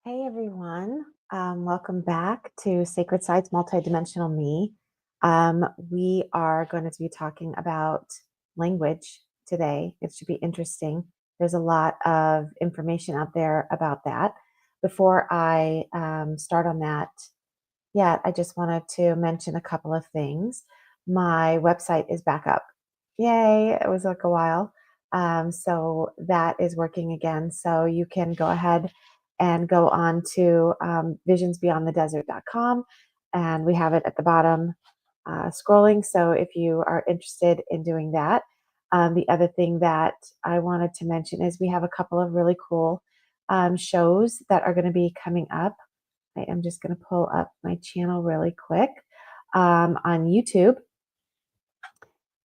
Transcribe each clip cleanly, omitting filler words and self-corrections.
Hey everyone, welcome back to Sacred Sites Multidimensional Me. We are going to be talking about language today. It should be interesting. There's a lot of information out there about that. Before I start on that yet, I just wanted to mention a couple of things. My website is back up. Yay, it was like a while. So that is working again. So you can go ahead and go on to visionsbeyondthedesert.com, and we have it at the bottom scrolling. So if you are interested in doing that, the other thing that I wanted to mention is we have a couple of really cool shows that are going to be coming up. I am just going to pull up my channel really quick on YouTube.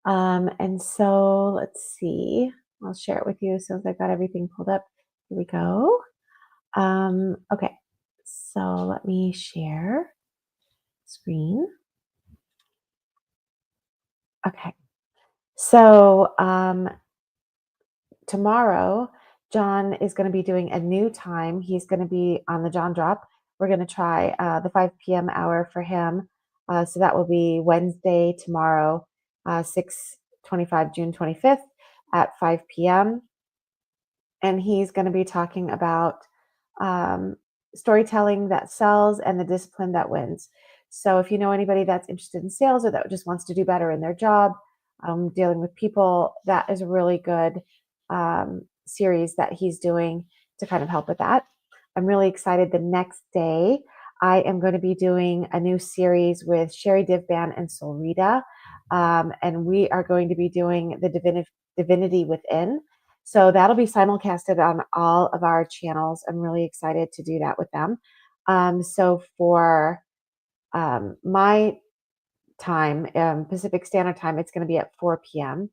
And so let's see. I'll share it with you as soon as I've got everything pulled up. Here we go. Okay, so let me share screen. Okay, so tomorrow, John is going to be doing a new time. He's going to be on the John Drop. We're going to try the 5 p.m. hour for him. So that will be Wednesday, tomorrow, 6/25, June 25th at 5 p.m. And he's going to be talking about storytelling that sells and the discipline that wins. So if you know anybody that's interested in sales or that just wants to do better in their job, dealing with people, that is a really good series that he's doing to kind of help with that. I'm really excited. The next day, I am going to be doing a new series with Sherry Divban and Solrita, and we are going to be doing the Divinity Within. So that'll be simulcasted on all of our channels. I'm really excited to do that with them. So for my time, Pacific Standard Time, it's going to be at 4 p.m.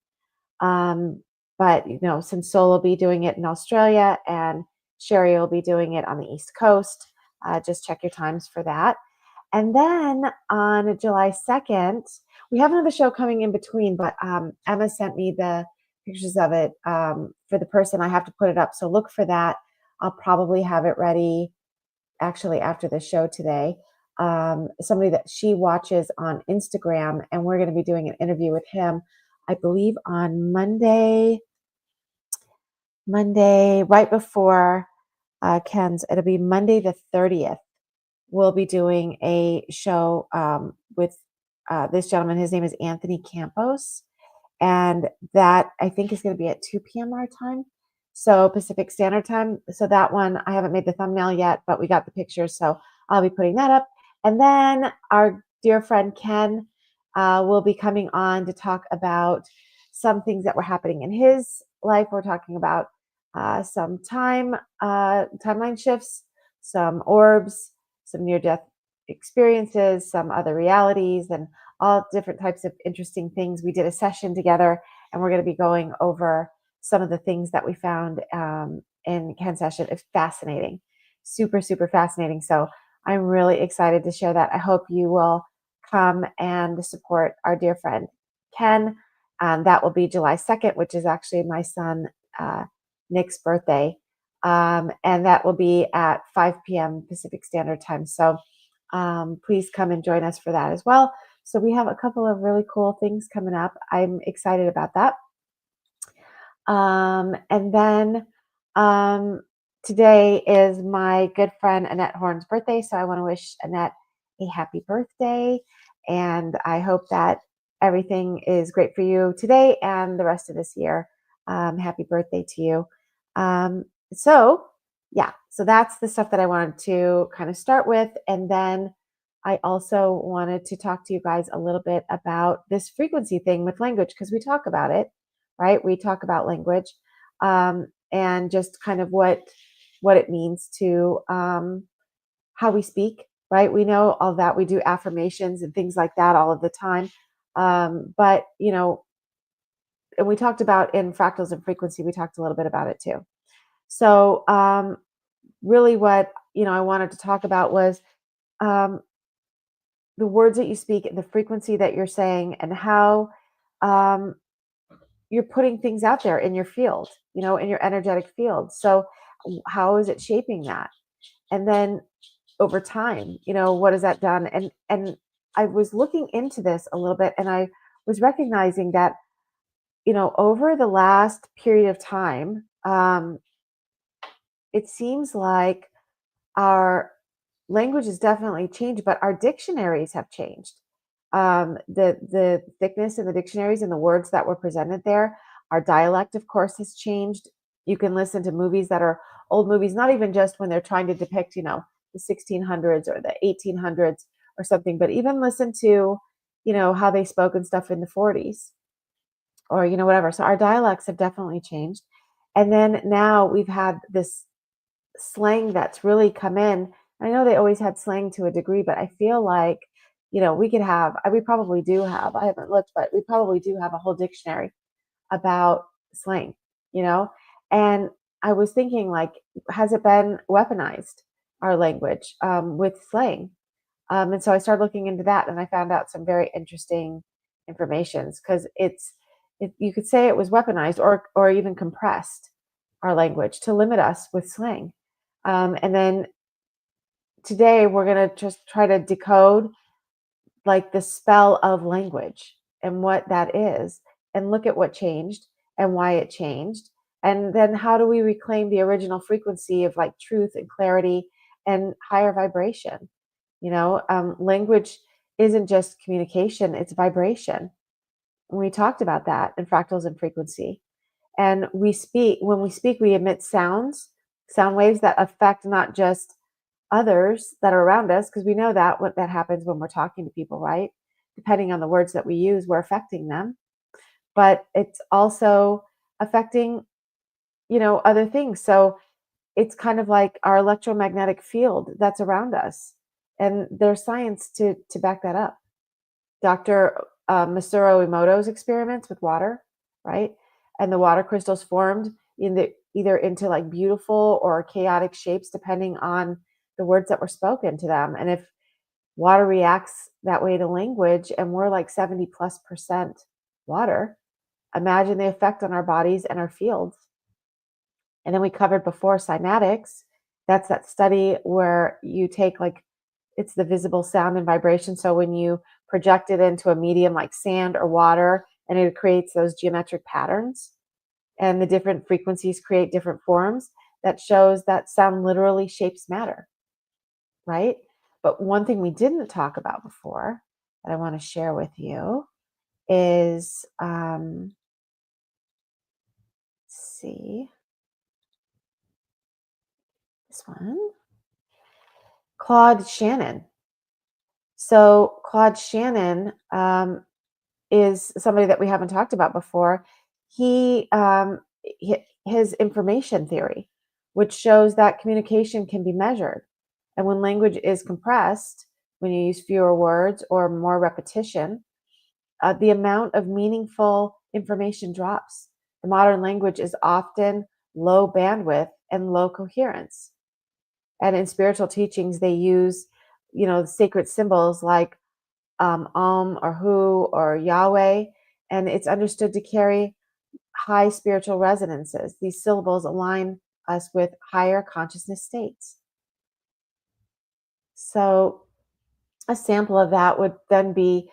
But since Sol will be doing it in Australia and Sherry will be doing it on the East Coast, just check your times for that. And then on July 2nd, we have another show coming in between, but Emma sent me the pictures of it for the person. I have to put it up, so look for that. I'll probably have it ready actually after the show today. Somebody that she watches on Instagram, and we're going to be doing an interview with him, I believe on Monday, right before Ken's. It'll be Monday the 30th. We'll be doing a show with this gentleman. His name is Anthony Campos. And that I think is going to be at 2 p.m. our time. So Pacific Standard Time. So that one, I haven't made the thumbnail yet, but we got the pictures. So I'll be putting that up. And then our dear friend Ken will be coming on to talk about some things that were happening in his life. We're talking about some timeline shifts, some orbs, some near-death experiences, some other realities, and all different types of interesting things. We did a session together, and we're going to be going over some of the things that we found in Ken's session. It's fascinating, super, super fascinating. So I'm really excited to share that. I hope you will come and support our dear friend Ken. That will be July 2nd, which is actually my son Nick's birthday. And that will be at 5 p.m. Pacific Standard Time. So please come and join us for that as well. So we have a couple of really cool things coming up. I'm excited about that. And then today is my good friend Annette Horn's birthday. So I want to wish Annette a happy birthday. And I hope that everything is great for you today and the rest of this year. Happy birthday to you. So that's the stuff that I wanted to kind of start with. And then I also wanted to talk to you guys a little bit about this frequency thing with language, because we talk about it, right? We talk about language and just kind of what it means to how we speak, right? We know all that. We do affirmations and things like that all of the time. But, and we talked about in fractals and frequency, we talked a little bit about it too. So really what, I wanted to talk about was the words that you speak, the frequency that you're saying, and how you're putting things out there in your field, in your energetic field. So how is it shaping that? And then over time, what has that done? And I was looking into this a little bit, and I was recognizing that, over the last period of time, it seems like our language has definitely changed, but our dictionaries have changed. The thickness in the dictionaries and the words that were presented there. Our dialect, of course, has changed. You can listen to movies that are old movies, not even just when they're trying to depict, the 1600s or the 1800s or something, but even listen to, how they spoke and stuff in the 40s or, whatever. So our dialects have definitely changed. And then now we've had this slang that's really come in. I know they always had slang to a degree, but I feel like, we probably do have, I haven't looked, but we probably do have a whole dictionary about slang, you know? And I was thinking, like, has it been weaponized, our language, with slang? And so I started looking into that, and I found out some very interesting informations because you could say it was weaponized or even compressed, our language, to limit us with slang. And then today we're going to just try to decode, like, the spell of language and what that is, and look at what changed and why it changed. And then how do we reclaim the original frequency of, like, truth and clarity and higher vibration? Language isn't just communication, it's vibration. We talked about that in fractals and frequency. And when we speak, we emit sound waves that affect not just others that are around us, because we know that what that happens when we're talking to people, right? Depending on the words that we use, we're affecting them, but it's also affecting, other things. So it's kind of like our electromagnetic field that's around us, and there's science to back that up. Dr. Masaru Emoto's experiments with water, right? And the water crystals formed either into, like, beautiful or chaotic shapes depending on the words that were spoken to them. And if water reacts that way to language, and we're like 70+% water, imagine the effect on our bodies and our fields. And then we covered before cymatics. That's that study where you take, like, it's the visible sound and vibration. So when you project it into a medium like sand or water, and it creates those geometric patterns, and the different frequencies create different forms, that shows that sound literally shapes matter, right? But one thing we didn't talk about before that I want to share with you is, let's see, this one, Claude Shannon. So Claude Shannon, is somebody that we haven't talked about before. His information theory, which shows that communication can be measured. And when language is compressed, when you use fewer words or more repetition, the amount of meaningful information drops. The modern language is often low bandwidth and low coherence. And in spiritual teachings, they use, sacred symbols like or Hu or Yahweh, and it's understood to carry high spiritual resonances. These syllables align us with higher consciousness states. So a sample of that would then be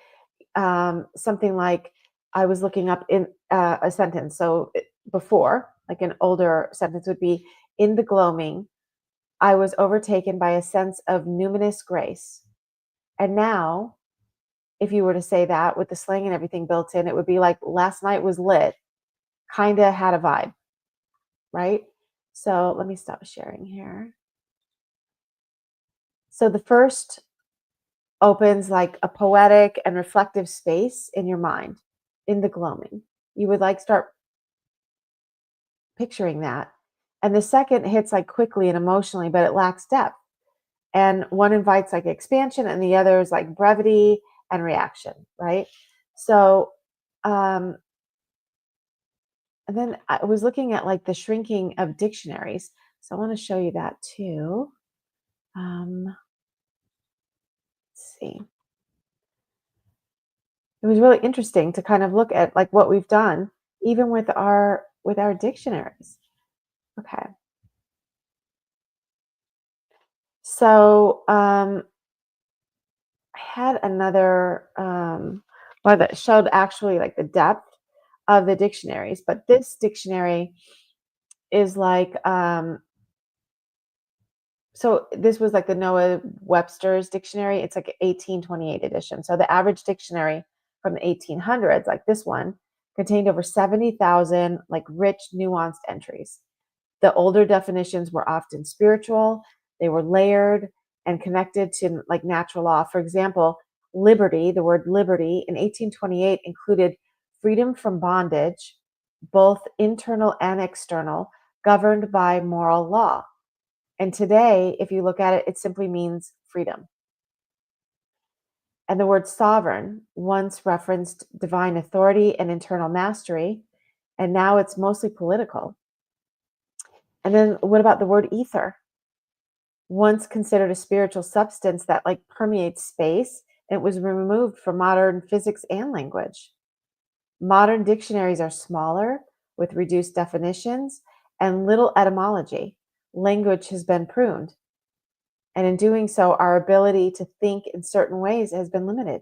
something like, I was looking up in a sentence. So before, like, an older sentence would be, in the gloaming, I was overtaken by a sense of numinous grace. And now, if you were to say that with the slang and everything built in, it would be like, last night was lit, kind of had a vibe, right? So let me stop sharing here. So the first opens like a poetic and reflective space in your mind, in the gloaming. You would, like, start picturing that. And the second hits, like, quickly and emotionally, but it lacks depth. And one invites, like, expansion, and the other is like brevity and reaction, right? So, um, and then I was looking at, like, the shrinking of dictionaries. So I want to show you that too. Let's see. It was really interesting to kind of look at, like, what we've done, even with our dictionaries. Okay. So I had another one that showed actually like the depth of the dictionaries, but this dictionary is like so this was like the Noah Webster's dictionary. It's like 1828 edition. So the average dictionary from the 1800s, like this one, contained over 70,000 like rich, nuanced entries. The older definitions were often spiritual, they were layered and connected to like natural law. For example, liberty, the word liberty in 1828 included freedom from bondage, both internal and external, governed by moral law. And today, if you look at it, it simply means freedom. And the word sovereign once referenced divine authority and internal mastery, and now it's mostly political. And then what about the word ether? Once considered a spiritual substance that like permeates space, it was removed from modern physics and language. Modern dictionaries are smaller with reduced definitions and little etymology. Language has been pruned. And in doing so, our ability to think in certain ways has been limited.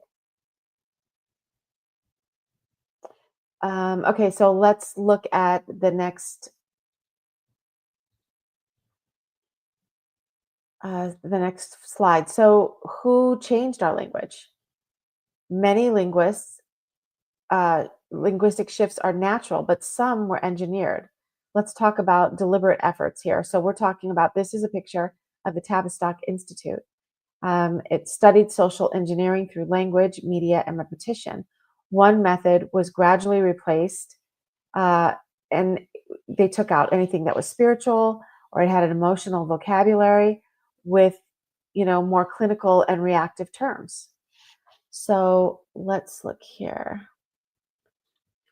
Okay, so let's look at the next slide. So, who changed our language? Many linguistic shifts are natural, but some were engineered. Let's talk about deliberate efforts here. So, we're talking about this is a picture of the Tavistock Institute. It studied social engineering through language, media, and repetition. One method was gradually replaced, uh, and they took out anything that was spiritual or it had an emotional vocabulary with, more clinical and reactive terms. So let's look here.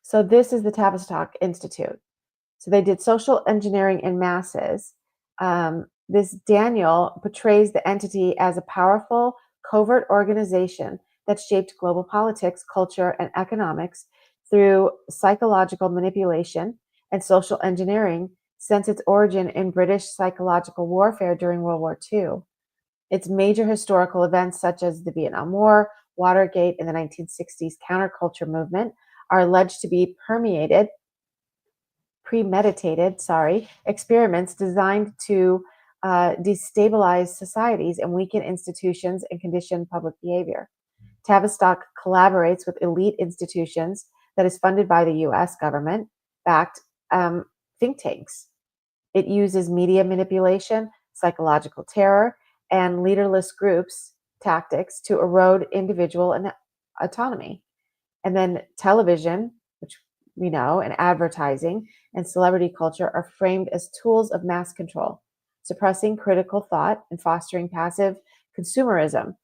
So this is the Tavistock Institute. So they did social engineering in masses. This Daniel portrays the entity as a powerful, covert organization that shaped global politics, culture, and economics through psychological manipulation and social engineering since its origin in British psychological warfare during World War II. Its major historical events, such as the Vietnam War, Watergate, and the 1960s counterculture movement, are alleged to be premeditated, experiments designed to destabilize societies and weaken institutions and condition public behavior. Tavistock collaborates with elite institutions that is funded by the US government backed think tanks. It uses media manipulation, psychological terror, and leaderless groups tactics to erode individual autonomy. And then television, which we know, and advertising and celebrity culture are framed as tools of mass control, suppressing critical thought and fostering passive consumerism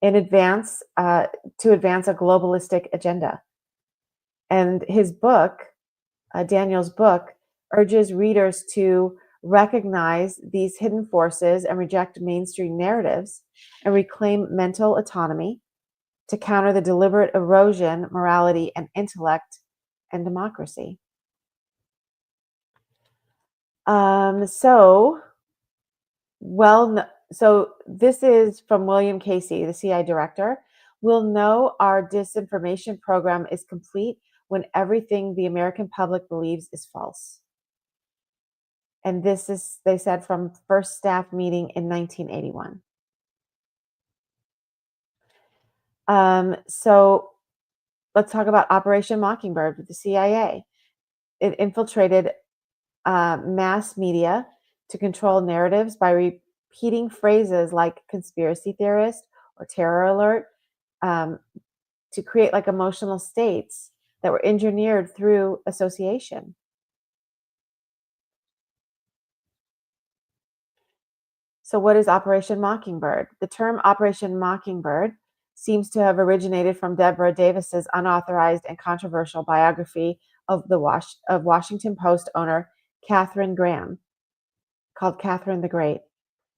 in advance to advance a globalistic agenda. And his book, Daniel's book, urges readers to recognize these hidden forces and reject mainstream narratives and reclaim mental autonomy to counter the deliberate erosion, morality, and intellect and democracy. So, so this is from William Casey, the CIA director. We'll know our disinformation program is complete when everything the American public believes is false. And this is, they said, from first staff meeting in 1981. So let's talk about Operation Mockingbird with the CIA. It infiltrated mass media to control narratives by repeating phrases like conspiracy theorist or terror alert to create like emotional states that were engineered through association. So, what is Operation Mockingbird? The term Operation Mockingbird seems to have originated from Deborah Davis's unauthorized and controversial biography of Washington Post owner Katharine Graham, called Catherine the Great.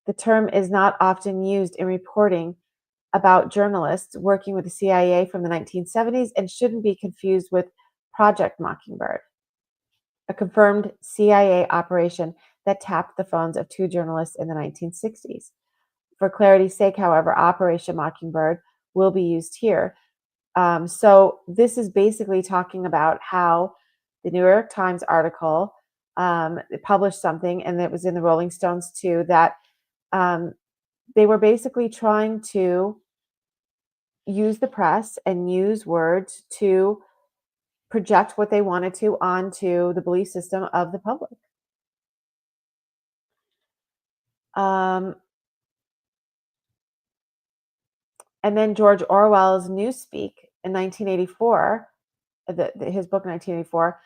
The term is not often used in reporting about journalists working with the CIA from the 1970s and shouldn't be confused with Project Mockingbird, a confirmed CIA operation that tapped the phones of two journalists in the 1960s. For clarity's sake, however, Operation Mockingbird will be used here. So this is basically talking about how the New York Times article published something, and it was in the Rolling Stones too, that they were basically trying to use the press and use words to project what they wanted to onto the belief system of the public. Um, and then George Orwell's Newspeak in 1984, his book 1984,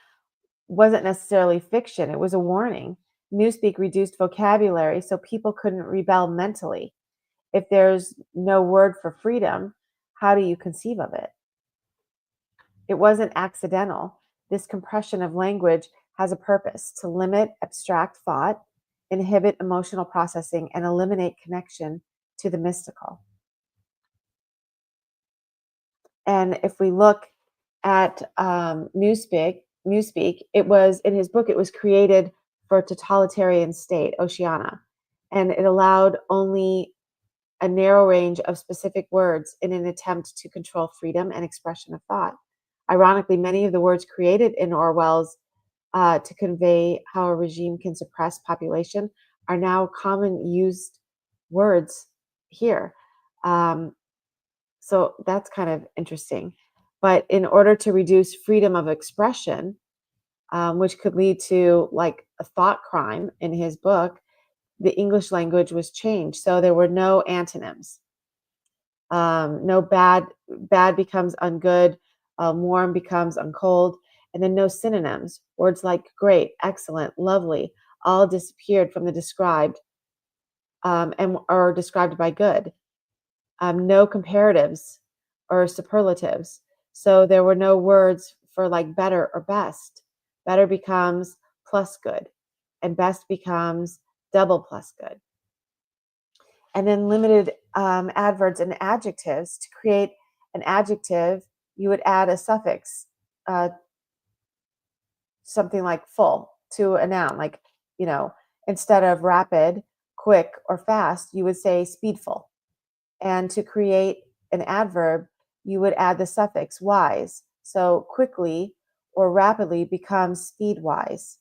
wasn't necessarily fiction. It was a warning. Newspeak reduced vocabulary so people couldn't rebel mentally. If there's no word for freedom, how do you conceive of it? It wasn't accidental. This compression of language has a purpose: to limit abstract thought, inhibit emotional processing, and eliminate connection to the mystical. And if we look at Newspeak, it was in his book. It was created for a totalitarian state, Oceania, and it allowed only a narrow range of specific words in an attempt to control freedom and expression of thought. Ironically, many of the words created in Orwell's to convey how a regime can suppress population are now common used words here. Um, so that's kind of interesting. But in order to reduce freedom of expression, which could lead to like a thought crime in his book, the English language was changed. So there were no antonyms. No bad becomes ungood, warm becomes uncold, and then no synonyms. Words like great, excellent, lovely, all disappeared from the described and are described by good. No comparatives or superlatives. So there were no words for like better or best. Better becomes plus good, and best becomes double plus good. And then limited adverbs and adjectives. To create an adjective, you would add a suffix, uh, something like full to a noun, like, instead of rapid, quick, or fast, you would say speedful. And to create an adverb, you would add the suffix wise. So quickly or rapidly becomes speedwise.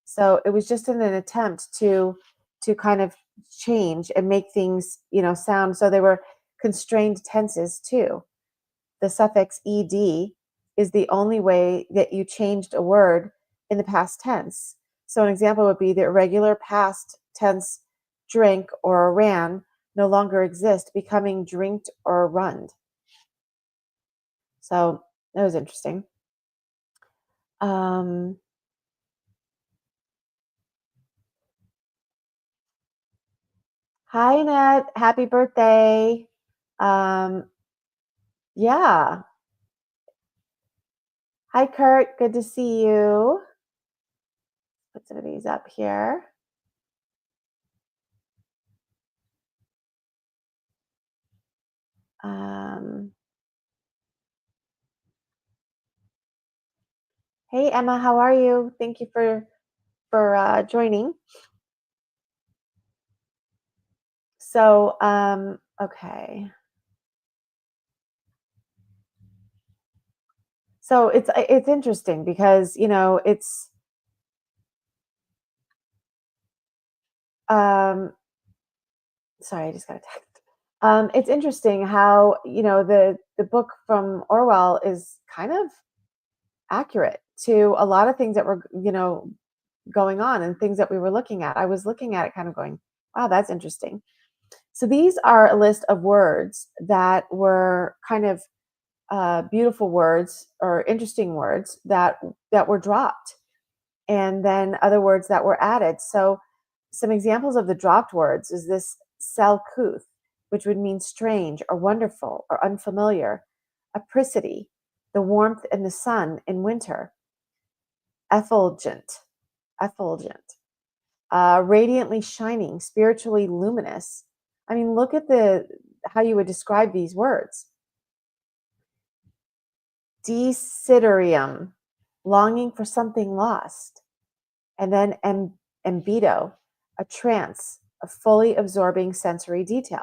So it was just in an attempt to kind of change and make things, sound. So they were constrained tenses too. The suffix ed is the only way that you changed a word in the past tense. So an example would be the irregular past tense drink or ran no longer exist, becoming drinked or runned. So that was interesting. Um, Hi, Annette. Happy birthday. Um, yeah. Hi, Kurt. Good to see you. Put some of these up here. Hey, Emma. How are you? Thank you for joining. So, okay. So it's interesting because it's sorry, I just got a text. It's interesting how the book from Orwell is kind of accurate to a lot of things that were going on and things that we were looking at. I was looking at it, kind of going, "Wow, that's interesting." So these are a list of words that were kind of beautiful words or interesting words that were dropped, and then other words that were added. So some examples of the dropped words is this salcouth, which would mean strange or wonderful or unfamiliar. Apricity, the warmth in the sun in winter. Effulgent, radiantly shining, spiritually luminous. I mean, look at how you would describe these words. Desiderium, longing for something lost. And then embido, a trance, a fully absorbing sensory detail.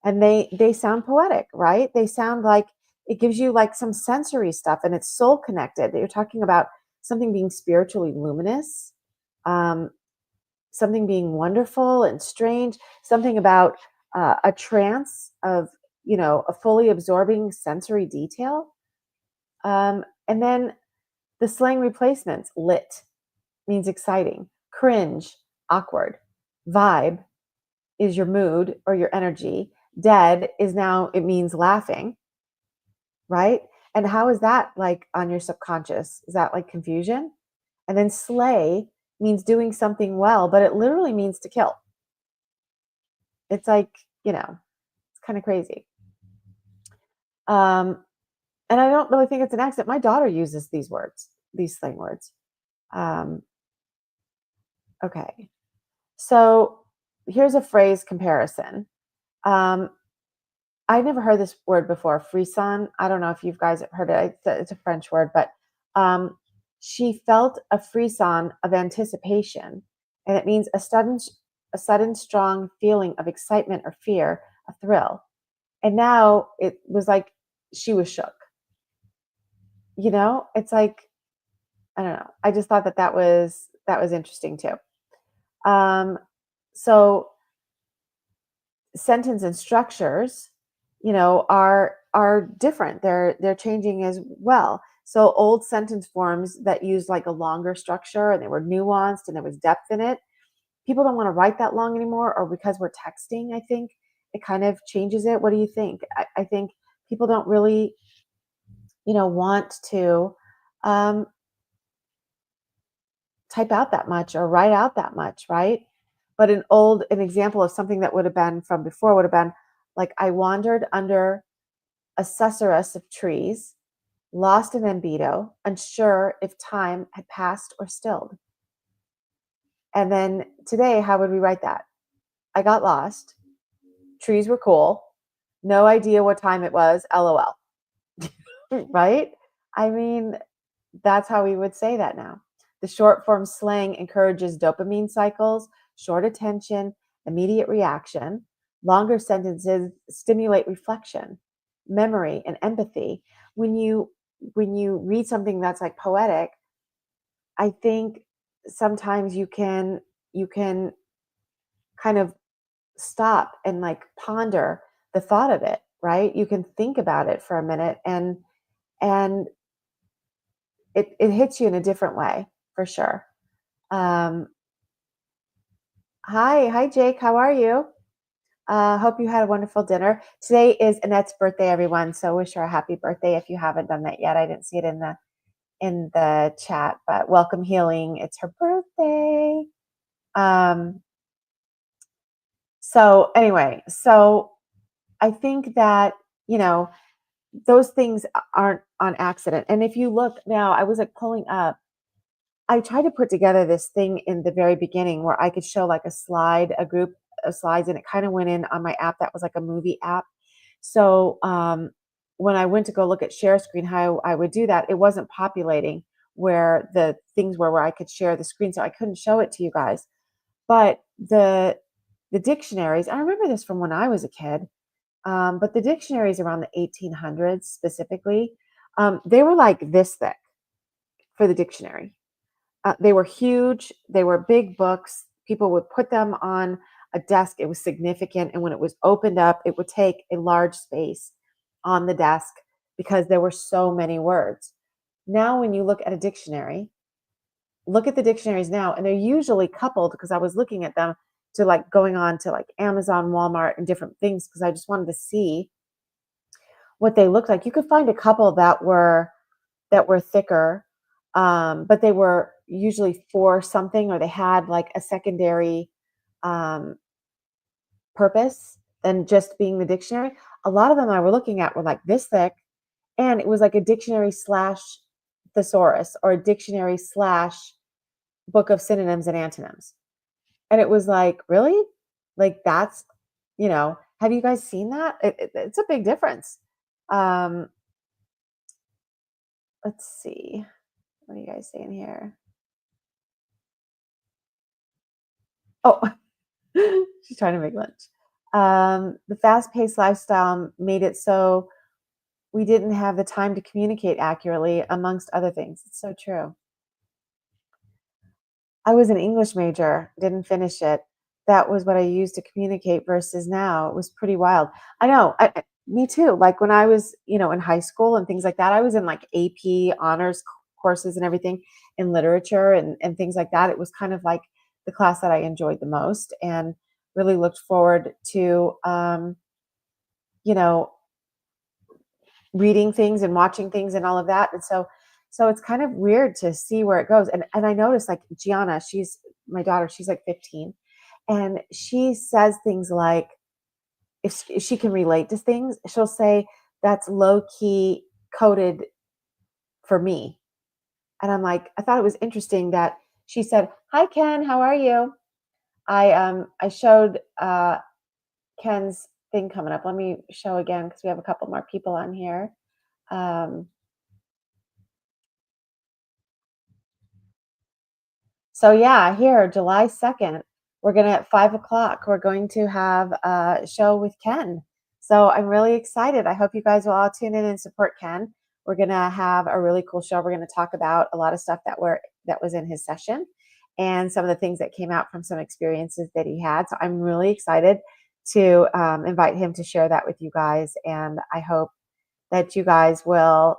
And they sound poetic, right? They sound like it gives you like some sensory stuff, and it's soul connected. You're talking about something being spiritually luminous, um, something being wonderful and strange, something about a trance of, a fully absorbing sensory detail. And then the slang replacements: lit means exciting, cringe, awkward, vibe is your mood or your energy, dead is now, it means laughing, right? And how is that like on your subconscious? Is that like confusion? And then slay means doing something well, but it literally means to kill. It's like, it's kind of crazy. Um, and I don't really think it's an accident. My daughter uses these words, these slang words. Um, okay. So here's a phrase comparison. Um, I never heard this word before, frisson. I don't know if you guys have heard it. It's a French word, but um, she felt a frisson of anticipation, and it means a sudden strong feeling of excitement or fear, a thrill. And now it was like she was shook. It's like, I don't know. I just thought that was interesting too. Um, so sentence and structures, are different. They're changing as well. So old sentence forms that use like a longer structure and they were nuanced and there was depth in it, people don't want to write that long anymore, or because we're texting, I think it kind of changes it. What do you think? I think people don't really, want to um, type out that much or write out that much, right? But an example of something that would have been from before would have been like, I wandered under a susurrus of trees, lost in embido, unsure if time had passed or stilled. And then today, how would we write that? I got lost. Trees were cool. No idea what time it was. LOL. Right? I mean, that's how we would say that now. The short form slang encourages dopamine cycles, short attention, immediate reaction. Longer sentences stimulate reflection, memory, and empathy. When you read something that's like poetic, I think sometimes you can kind of stop and like ponder the thought of it, right? You can think about it for a minute, and it hits you in a different way for sure. Um, hi Jake, how are you? Hope you had a wonderful dinner. Today is Annette's birthday, everyone. So wish her a happy birthday if you haven't done that yet. I didn't see it in the chat, but welcome healing. It's her birthday. Um, so anyway, so I think that those things aren't on accident. And if you look now, I was like pulling up. I tried to put together this thing in the very beginning where I could show like a group of slides, and it kind of went in on my app that was like a movie app. So when I went to go look at share screen, how I would do that, it wasn't populating where the things were where I could share the screen, so I couldn't show it to you guys. But the dictionaries, I remember this from when I was a kid, but the dictionaries around the 1800s specifically, they were like this thick for the dictionary. They were huge. They were big books. People would put them on a desk. It was significant. And when it was opened up, it would take a large space on the desk because there were so many words. Now, when you look at a dictionary, look at the dictionaries now, and they're usually coupled because I was looking at them to like going on to like Amazon, Walmart, and different things because I just wanted to see what they looked like. You could find a couple that were thicker, but they were usually for something, or they had like a secondary um, purpose than just being the dictionary. A lot of them I were looking at were like this thick, and it was like a dictionary slash thesaurus or a dictionary slash book of synonyms and antonyms. And it was like, really? Like that's, have you guys seen that? It's a big difference. Um, let's see. What are you guys saying here? Oh, she's trying to make lunch. The fast-paced lifestyle made it so we didn't have the time to communicate accurately, amongst other things. It's so true. I was an English major, didn't finish it. That was what I used to communicate versus now. It was pretty wild. I know. Me too. Like when I was, in high school and things like that, I was in like AP honors courses and everything in literature and things like that. It was kind of like the class that I enjoyed the most and really looked forward to, you know, reading things and watching things and all of that. And so it's kind of weird to see where it goes. And I noticed like Gianna, she's my daughter, she's like 15, and she says things like if she can relate to things, she'll say that's low key coded for me. And I'm like, I thought it was interesting that she said, "Hi Ken, how are you?" I showed Ken's thing coming up. Let me show again because we have a couple more people on here. Um, So yeah, here, July 2nd, we're gonna at 5 o'clock, we're going to have a show with Ken. So I'm really excited. I hope you guys will all tune in and support Ken. We're gonna have a really cool show. We're gonna talk about a lot of stuff that was in his session and some of the things that came out from some experiences that he had. So I'm really excited to invite him to share that with you guys. And I hope that you guys will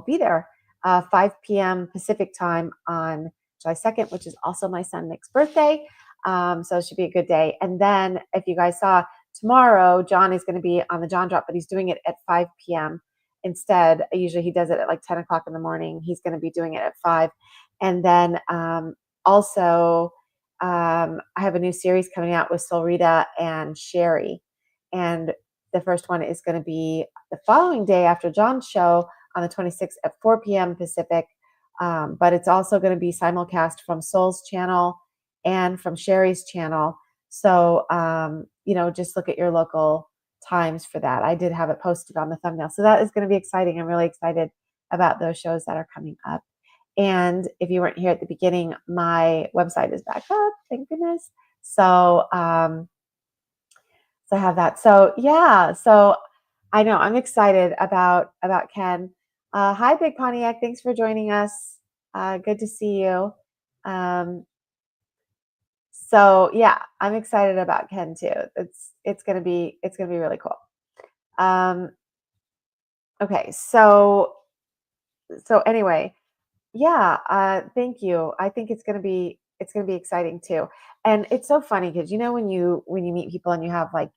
be there 5 p.m. Pacific time on July 2nd, which is also my son Nick's birthday. So it should be a good day. And then if you guys saw tomorrow, John is going to be on the John Drop, but he's doing it at 5 p.m. instead. Usually he does it at like 10 o'clock in the morning. He's going to be doing it at 5. And then also, I have a new series coming out with Solrita and Sherry. And the first one is going to be the following day after John's show on the 26th at 4 p.m. Pacific. But it's also going to be simulcast from Soul's channel and from Sherry's channel. So, just look at your local times for that. I did have it posted on the thumbnail. So that is going to be exciting. I'm really excited about those shows that are coming up. And if you weren't here at the beginning, my website is back up. Thank goodness. So I have that. So yeah, so I know I'm excited about Ken. Hi, Big Pontiac. Thanks for joining us. Good to see you. Um, so yeah, I'm excited about Ken too. It's gonna be really cool. Um, okay, so anyway, yeah, thank you. I think it's gonna be exciting too. And it's so funny because when you meet people and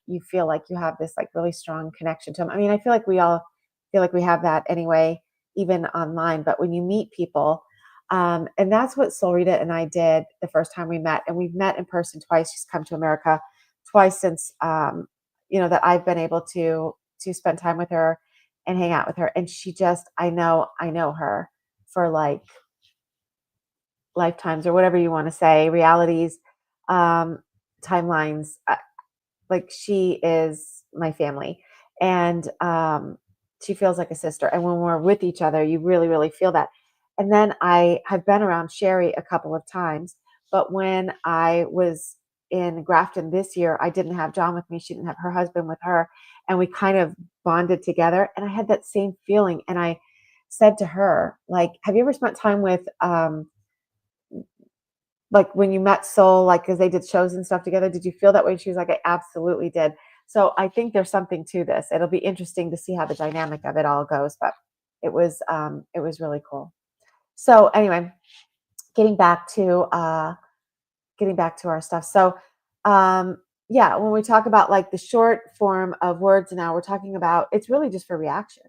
you feel like you have this like really strong connection to them. I mean, I feel like we all feel like we have that anyway, even online. But when you meet people, and that's what Solrita and I did the first time we met, and we've met in person twice. She's come to America twice since that I've been able to spend time with her and hang out with her. And she just I know her for like lifetimes or whatever you want to say, realities, um, timelines. Like she is my family, and she feels like a sister. And when we're with each other, you really, really feel that. And then I have been around Sherry a couple of times, but when I was in Grafton this year, I didn't have John with me. She didn't have her husband with her, and we kind of bonded together. And I had that same feeling. And I said to her, like, "Have you ever spent time with like when you met Soul, like because they did shows and stuff together, did you feel that way?" She was like, "I absolutely did." So I think there's something to this. It'll be interesting to see how the dynamic of it all goes, but it was really cool. So anyway, getting back to uh getting back to our stuff. So um yeah, when we talk about like the short form of words now, we're talking about it's really just for reaction,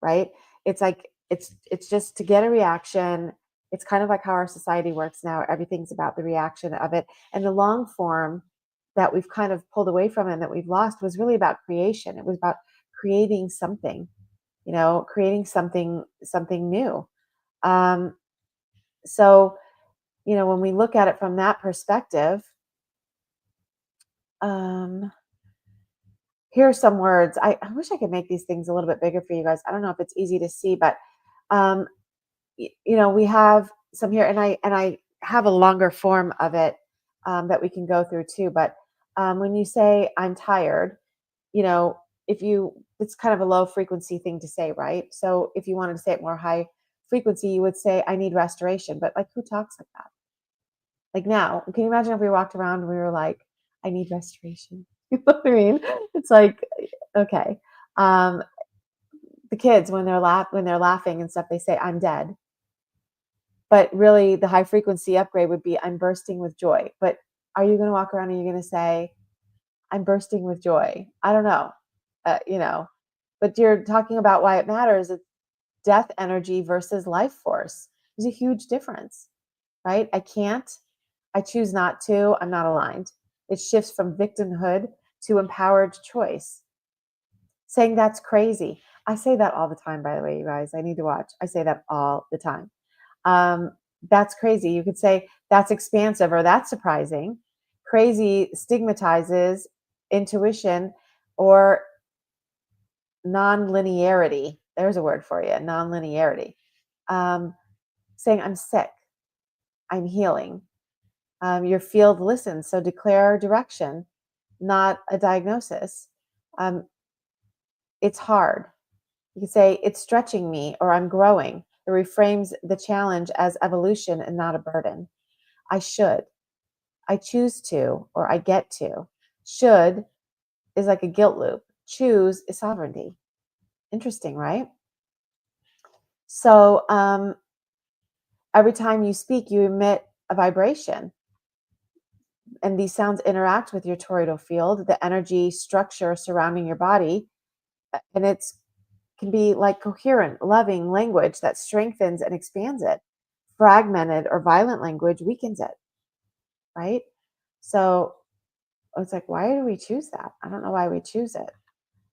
right? It's like it's just to get a reaction. It's kind of like how our society works now. Everything's about the reaction of it. And the long form that we've kind of pulled away from and that we've lost was really about creation. It was about creating something, creating something new. Um, so, when we look at it from that perspective, um, here are some words. I wish I could make these things a little bit bigger for you guys. I don't know if it's easy to see, but um, we have some here, and I have a longer form of it that we can go through too. But when you say I'm tired, you know, it's kind of a low frequency thing to say, right? So if you wanted to say it more high frequency, you would say I need restoration. But like, who talks like that? Like now, can you imagine if we walked around and we were like, I need restoration? You know what I mean? It's like, okay. Um, the kids when they're laughing and stuff, they say I'm dead. But really, the high frequency upgrade would be I'm bursting with joy. But are you going to walk around and you're going to say I'm bursting with joy? I don't know, you know. But you're talking about why it matters. It's death energy versus life force. There's a huge difference, right? I can't. I choose not to. I'm not aligned. It shifts from victimhood to empowered choice. Saying that's crazy. I say that all the time, by the way, you guys. I need to watch. I say that all the time. Um, that's crazy. You could say that's expansive or that's surprising. Crazy stigmatizes intuition or non-linearity. There's a word for you, non-linearity. Um, saying I'm sick, I'm healing. Your field listens, so declare direction, not a diagnosis. Um, it's hard. You can say it's stretching me or I'm growing. It reframes the challenge as evolution and not a burden. I should. I choose to or I get to. Should is like a guilt loop. Choose is sovereignty. Interesting, right? So every time you speak, you emit a vibration. And these sounds interact with your toroidal field, the energy structure surrounding your body. And it's can be like coherent, loving language that strengthens and expands it. Fragmented or violent language weakens it, right? So it's like, why do we choose that? I don't know why we choose it.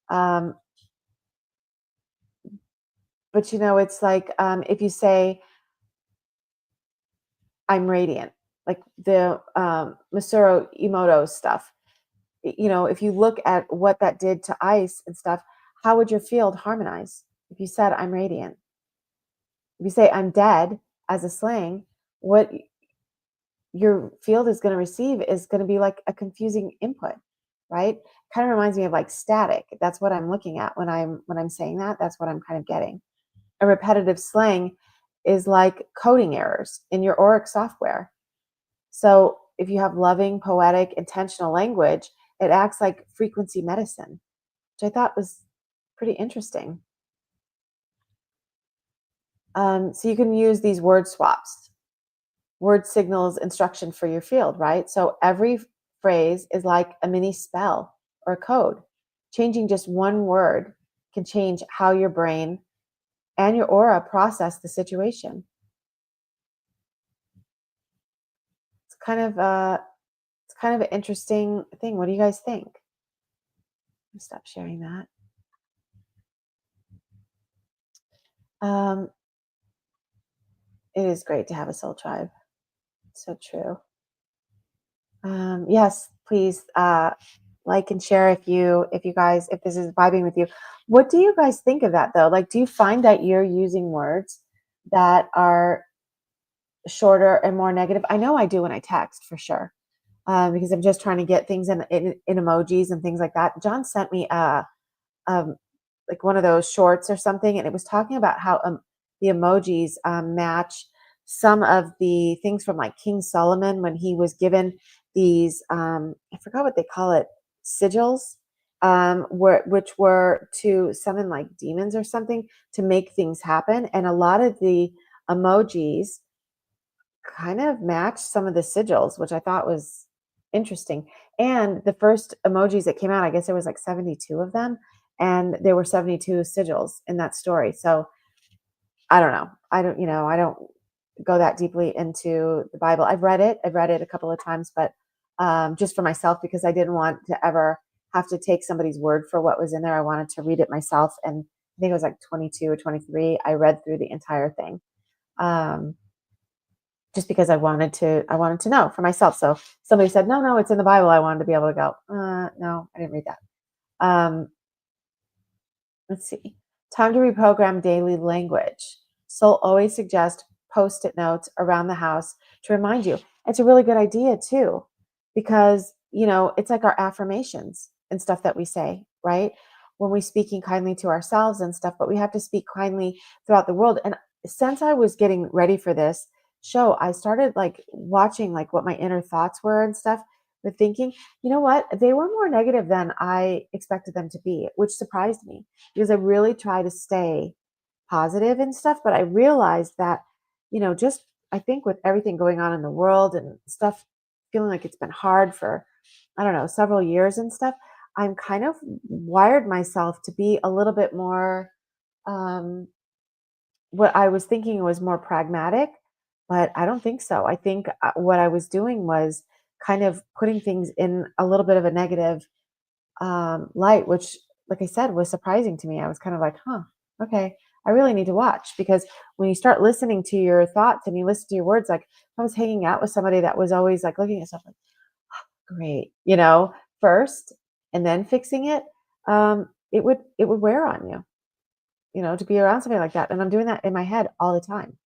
Um, but it's like if you say, I'm radiant, like the Masaru Emoto stuff, if you look at what that did to ice and stuff, how would your field harmonize? If you said, I'm radiant, if you say, I'm dead as a slang, what your field is going to receive is going to be like a confusing input, right? Kind of reminds me of like static. That's what I'm looking at when I'm saying that. That's what I'm kind of getting. A repetitive slang is like coding errors in your auric software. So if you have loving, poetic, intentional language, it acts like frequency medicine, which I thought was pretty interesting. So you can use these word swaps. Word signals instruction for your field, right? So every phrase is like a mini spell or code. Changing just one word can change how your brain and your aura process the situation. It's kind of an interesting thing. What do you guys think? Let me stop sharing that. Um, it is great to have a soul tribe. So true. Yes, please like and share if this is vibing with you. What do you guys think of that though? Like, do you find that you're using words that are shorter and more negative? I know I do when I text for sure, because I'm just trying to get things in emojis and things like that. John sent me um, like one of those shorts or something, and it was talking about how the emojis match some of the things from like King Solomon when he was given these I forgot what they call it, sigils, which were to summon like demons or something to make things happen, and a lot of the emojis kind of matched some of the sigils, which I thought was interesting. And the first emojis that came out, I guess there was like 72 of them, and there were 72 sigils in that story. So I don't know. I don't go that deeply into the Bible. I've read it. I've read it a couple of times, but just for myself because I didn't want to ever have to take somebody's word for what was in there. I wanted to read it myself, and I think it was like 22 or 23. I read through the entire thing. Just because I wanted to know for myself. So somebody said, no, it's in the Bible. I wanted to be able to go, no, I didn't read that. Let's see. Time to reprogram daily language. Soul always suggests post-it notes around the house to remind you. It's a really good idea too. because, it's like our affirmations and stuff that we say, right? When we speaking kindly to ourselves and stuff, but we have to speak kindly throughout the world. And since I was getting ready for this show, I started like watching like what my inner thoughts were and stuff with thinking, you know what? They were more negative than I expected them to be, which surprised me because I really try to stay positive and stuff. But I realized that, just I think with everything going on in the world and stuff, feeling like it's been hard for, I don't know, several years and stuff, I'm kind of wired myself to be a little bit more, um, what I was thinking was more pragmatic, but I don't think so. I think what I was doing was kind of putting things in a little bit of a negative light, which, like I said, was surprising to me. I was kind of like, huh, okay, I really need to watch because when you start listening to your thoughts and you listen to your words, like I was hanging out with somebody that was always like looking at stuff like, great, first and then fixing it, it would wear on you, to be around somebody like that. And I'm doing that in my head all the time.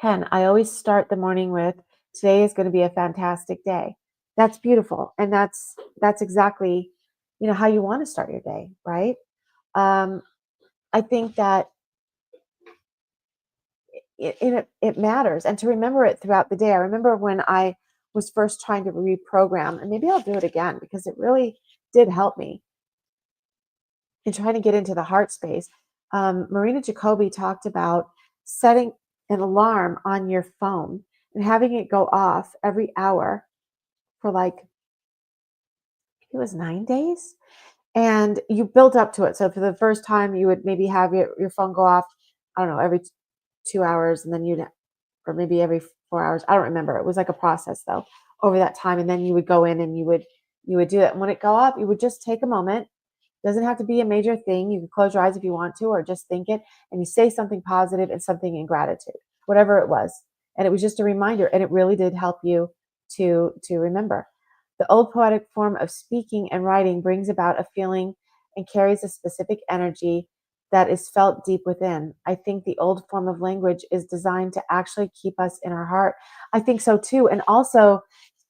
Ken, I always start the morning with today is going to be a fantastic day. That's beautiful. And that's exactly, how you want to start your day, right? Um, I think that it matters and to remember it throughout the day. I remember when I was first trying to reprogram, and maybe I'll do it again because it really did help me in trying to get into the heart space. Marina Jacobi talked about setting an alarm on your phone and having it go off every hour for like, it was 9 days. And you built up to it. So for the first time, you would maybe have your phone go off, I don't know, every 2 hours, and then or maybe every 4 hours. I don't remember. It was like a process though over that time. And then you would go in and you would do it. And when it go up, you would just take a moment. Doesn't have to be a major thing. You can close your eyes if you want to, or just think it, and you say something positive and something in gratitude, whatever it was. And it was just a reminder, and it really did help you to remember. The old poetic form of speaking and writing brings about a feeling and carries a specific energy that is felt deep within. I think the old form of language is designed to actually keep us in our heart. I think so too, and also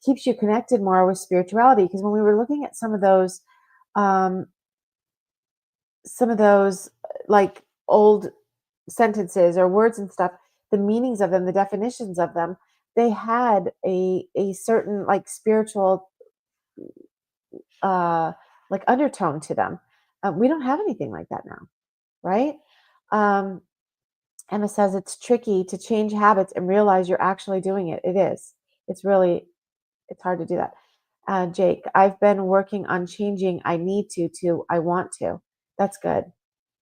keeps you connected more with spirituality. Because when we were looking at um, some of those like old sentences or words and stuff, the meanings of them, the definitions of them, they had a certain like spiritual uh like undertone to them. We don't have anything like that now, right? um Emma says it's tricky to change habits and realize you're actually doing it. It is. It's hard to do that. Jake, I've been working on changing I need to I want to. That's good.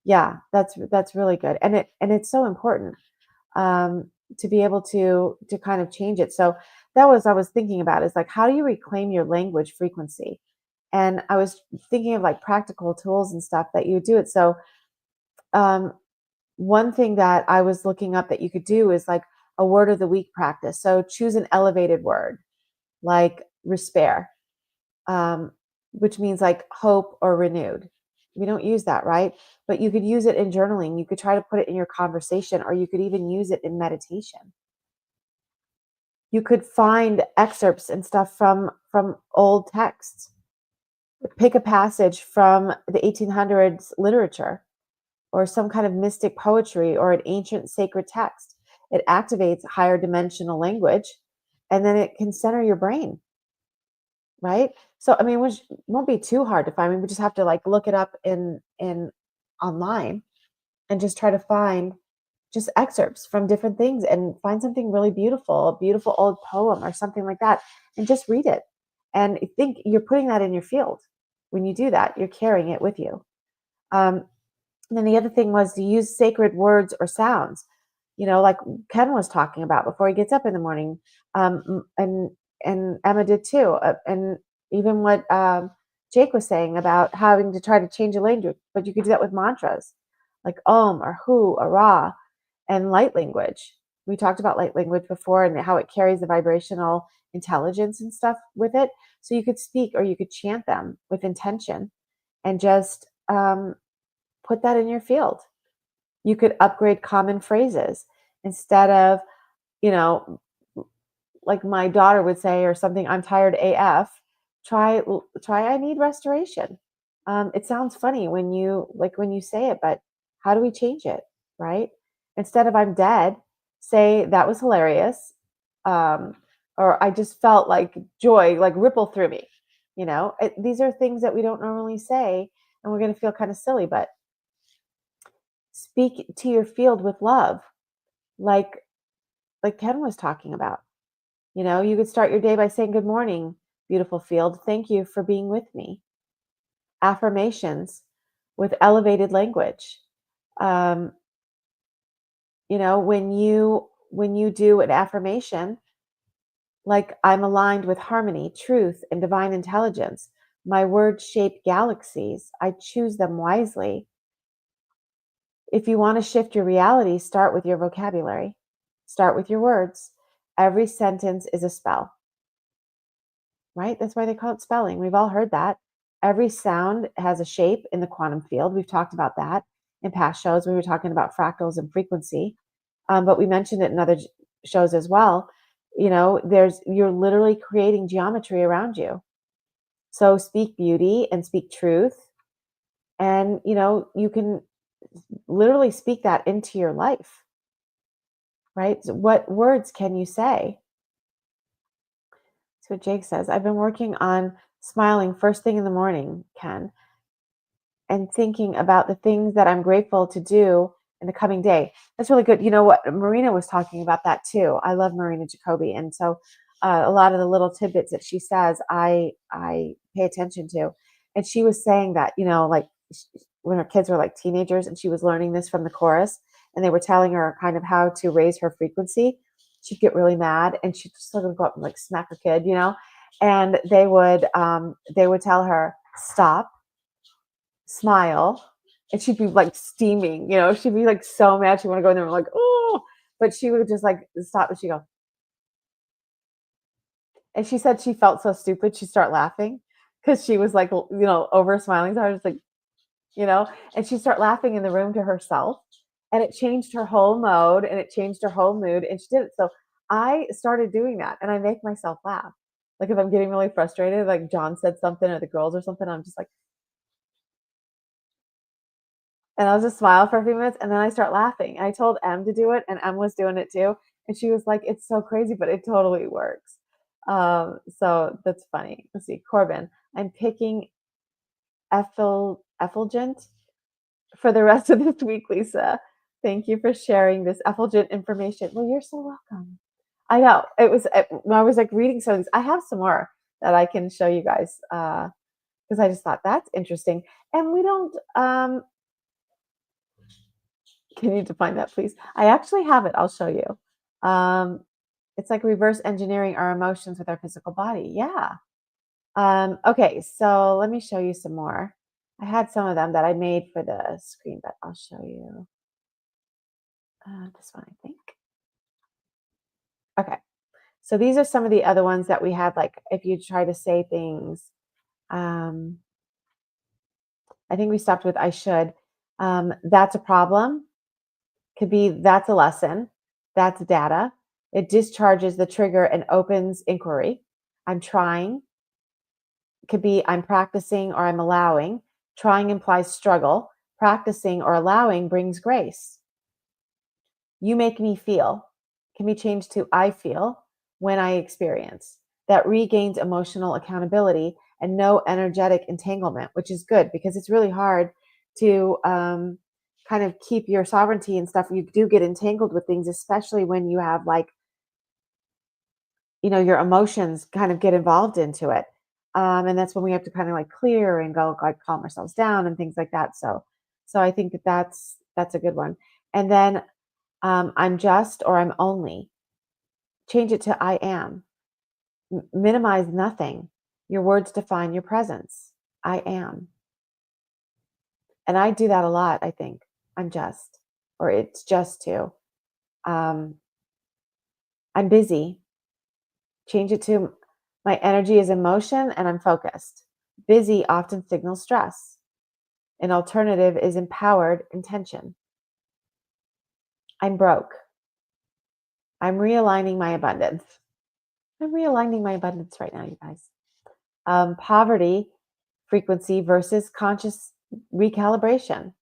Yeah, that's really good, and it's so important, to be able to kind of change it. So that was I was thinking about is like how do you reclaim your language frequency? And I was thinking of like practical tools and stuff that you would do it. So um, one thing that I was looking up that you could do is like a word of the week practice. So choose an elevated word like respair, um, which means like hope or renewed. We don't use that, right? But you could use it in journaling. You could try to put it in your conversation, or you could even use it in meditation. You could find excerpts and stuff from old texts. Pick a passage from the 1800s literature or some kind of mystic poetry or an ancient sacred text. It activates higher dimensional language, and then it can center your brain, right? So I mean, which won't be too hard to find. I mean, we just have to like look it up in online and just try to find just excerpts from different things and find something really beautiful, a beautiful old poem or something like that, and just read it. And I think you're putting that in your field. When you do that, you're carrying it with you. Um, and then the other thing was to use sacred words or sounds, like Ken was talking about before he gets up in the morning, and Emma did too, and even what Jake was saying about having to try to change a language, but you could do that with mantras, like Om or Hu or Ra, and light language. We talked about light language before and how it carries the vibrational intelligence and stuff with it. So you could speak or you could chant them with intention and just put that in your field. You could upgrade common phrases instead of, you know, like my daughter would say or something, I'm tired AF, try I need restoration. It sounds funny when you say it, but how do we change it, right? Instead of I'm dead, say that was hilarious. Um, or I just felt like joy like ripple through me. These are things that we don't normally say, and we're going to feel kind of silly, but speak to your field with love, like Ken was talking about. You could start your day by saying, "Good morning, beautiful field. Thank you for being with me." Affirmations with elevated language. Um, when you do an affirmation, like I'm aligned with harmony, truth, and divine intelligence. My words shape galaxies. I choose them wisely. If you want to shift your reality, start with your vocabulary. Start with your words. Every sentence is a spell, right? That's why they call it spelling. We've all heard that. Every sound has a shape in the quantum field. We've talked about that in past shows. We were talking about fractals and frequency, but we mentioned it in other shows as well. You're literally creating geometry around you. So speak beauty and speak truth, and you can literally speak that into your life, right? So what words can you say? That's what Jake says. I've been working on smiling first thing in the morning, Ken, and thinking about the things that I'm grateful to do in the coming day. That's really good. You know what? Marina was talking about that too. I love Marina Jacoby. And so a lot of the little tidbits that she says, I pay attention to. And she was saying that, like when her kids were like teenagers and she was learning this from the chorus and they were telling her kind of how to raise her frequency, she'd get really mad and she'd just sort of go up and like smack her kid, and they would tell her, stop, smile, and she'd be like steaming, she'd be like so mad she want to go in there and like, oh, but she would just like stop and she'd go, and she said she felt so stupid she'd start laughing because she was like, over smiling, so I was just like, and she'd start laughing in the room to herself, and it changed her whole mode and it changed her whole mood, and she did it. So I started doing that, and I make myself laugh. Like if I'm getting really frustrated, like John said something or the girls or something, I'm just like, and I'll just smile for a few minutes and then I start laughing. I told Em to do it and Em was doing it too. And she was like, it's so crazy, but it totally works. So that's funny. Let's see, Corbin, I'm picking effulgent for the rest of this week, Lisa. Thank you for sharing this effulgent information. Well, you're so welcome. I know it was when I was like reading some of these. I have some more that I can show you guys because I just thought that's interesting. And we don't can you define that, please? I actually have it. I'll show you. It's like reverse engineering our emotions with our physical body. Yeah. Okay, so let me show you some more. I had some of them that I made for the screen, but I'll show you this one, I think. Okay, so these are some of the other ones that we had, like if you try to say things. I think we stopped with I should. That's a problem. Could be that's a lesson, that's data. It discharges the trigger and opens inquiry. I'm trying. Could be I'm practicing or I'm allowing. Trying implies struggle. Practicing or allowing brings grace. You make me feel can be changed to I feel when I experience. That regains emotional accountability and no energetic entanglement, which is good because it's really hard to kind of keep your sovereignty and stuff. You do get entangled with things, especially when you have like, your emotions kind of get involved into it. And that's when we have to kind of like clear and go like calm ourselves down and things like that. So I think that's a good one. And then I'm just or I'm only. Change it to I am. Minimize nothing. Your words define your presence. I am. And I do that a lot, I think. I'm just, or it's just to. I'm busy. Change it to my energy is in motion and I'm focused. Busy often signals stress. An alternative is empowered intention. I'm broke. I'm realigning my abundance. I'm realigning my abundance right now, you guys. Poverty frequency versus conscious recalibration.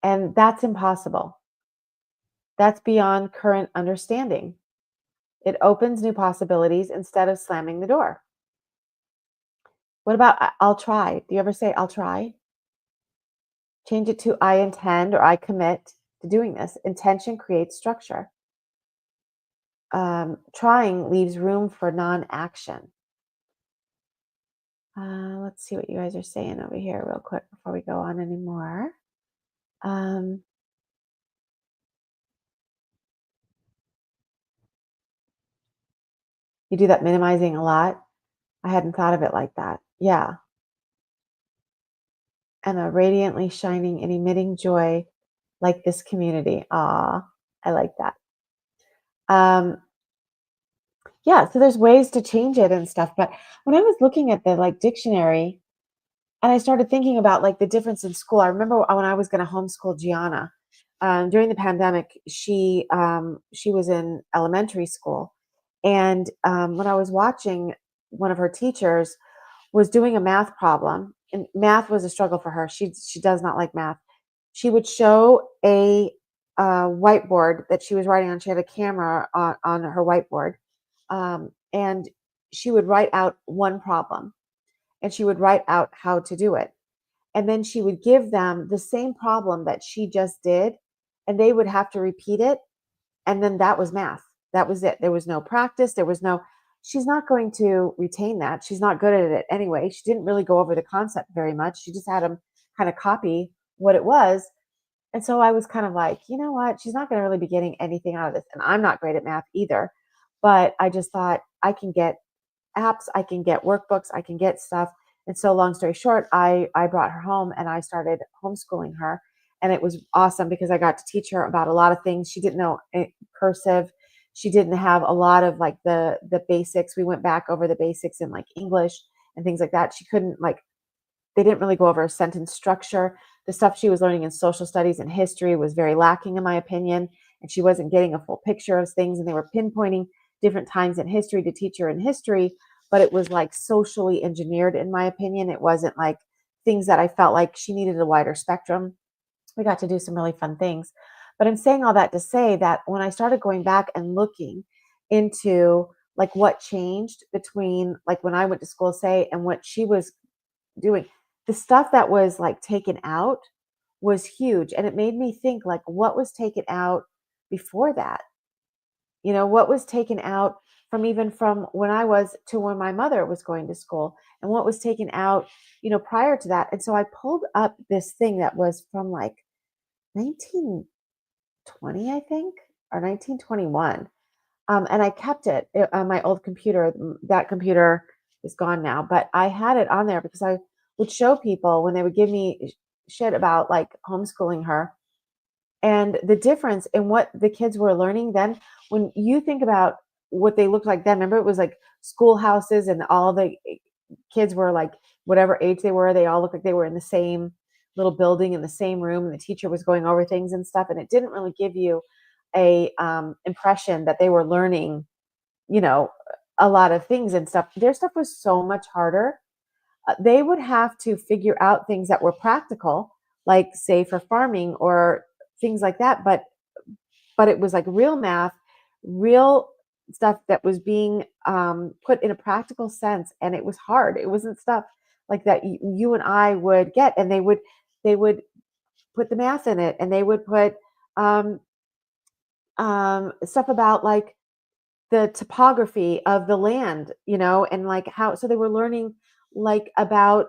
And that's impossible. That's beyond current understanding. It opens new possibilities instead of slamming the door. What about I'll try? Do you ever say I'll try? Change it to I intend or I commit to doing this. Intention creates structure. Trying leaves room for non action. Let's see what you guys are saying over here, real quick, before we go on anymore. Um, you do that minimizing a lot. I hadn't thought of it like that. Yeah. And a radiantly shining and emitting joy like this community. Ah, I like that. Um, yeah, so there's ways to change it and stuff. But when I was looking at the like dictionary and I started thinking about like the difference in school, I remember when I was going to homeschool Gianna during the pandemic. She was in elementary school, and when I was watching, one of her teachers was doing a math problem, and math was a struggle for her. She does not like math. She would show a whiteboard that she was writing on. She had a camera on her whiteboard, and she would write out one problem, and she would write out how to do it. And then she would give them the same problem that she just did, and they would have to repeat it. And then that was math. That was it. There was no practice. She's not going to retain that. She's not good at it anyway. She didn't really go over the concept very much. She just had them kind of copy what it was. And so I was kind of like, you know what? She's not going to really be getting anything out of this. And I'm not great at math either. But I just thought I can get apps, I can get workbooks, I can get stuff. And so long story short, I brought her home and I started homeschooling her. And it was awesome because I got to teach her about a lot of things. She didn't know cursive. She didn't have a lot of like the basics. We went back over the basics in like English and things like that. She couldn't like they didn't really go over sentence structure. The stuff she was learning in social studies and history was very lacking, in my opinion, and she wasn't getting a full picture of things. And they were pinpointing different times in history to teach her in history, but it was like socially engineered, in my opinion. It wasn't like things that I felt like she needed a wider spectrum. We got to do some really fun things. But I'm saying all that to say that when I started going back and looking into like what changed between like when I went to school, say, and what she was doing, the stuff that was like taken out was huge. And it made me think like what was taken out before that? What was taken out from even from when I was to when my mother was going to school, and what was taken out, prior to that. And so I pulled up this thing that was from like 1920, I think, or 1921. And I kept it on my old computer. That computer is gone now, but I had it on there because I would show people when they would give me shit about like homeschooling her and the difference in what the kids were learning then. When you think about what they looked like then, remember it was like schoolhouses and all the kids were like whatever age they were, they all looked like they were in the same little building in the same room, and the teacher was going over things and stuff, and it didn't really give you a impression that they were learning, you know, a lot of things and stuff. Their stuff was so much harder. They would have to figure out things that were practical, like say for farming or things like that. But it was like real math, real stuff that was being put in a practical sense, and it was hard. It wasn't stuff like that you and I would get, and they would put the math in it, and they would put um, stuff about like the topography of the land, and like how, so they were learning like about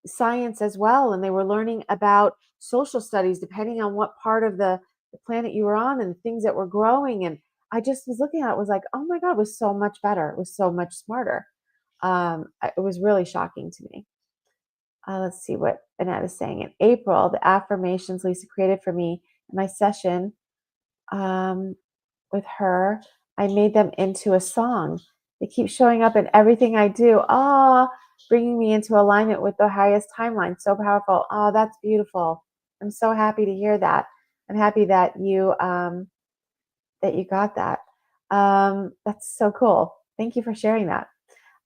science as well. And they were learning about social studies, depending on what part of the planet you were on and things that were growing. And I just was looking at it, was like, oh my God, it was so much better. It was so much smarter. It was really shocking to me. Let's see what Annette is saying. In April, the affirmations Lisa created for me in my session um, with her, I made them into a song. They keep showing up in everything I do. Bringing me into alignment with the highest timeline. So powerful. Oh, that's beautiful. I'm so happy to hear that. I'm happy that you got that. That's so cool. Thank you for sharing that.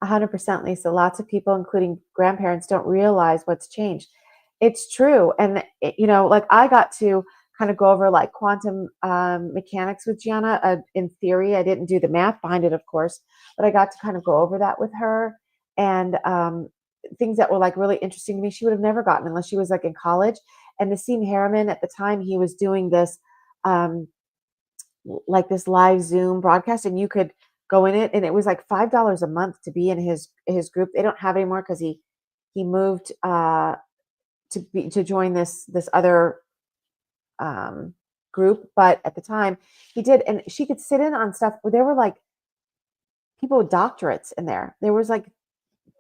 100%, Lisa. Lots of people, including grandparents, don't realize what's changed. It's true. And, like I got to kind of go over like quantum mechanics with Gianna in theory. I didn't do the math behind it, of course, but I got to kind of go over that with her and things that were like really interesting to me. She would have never gotten unless she was like in college. And Nassim Harriman at the time, he was doing this. Um, like this live Zoom broadcast, and you could go in it, and it was like $5 a month to be in his group. They don't have it anymore because he moved to join this other group, but at the time he did, and she could sit in on stuff where there were like people with doctorates in there. There was like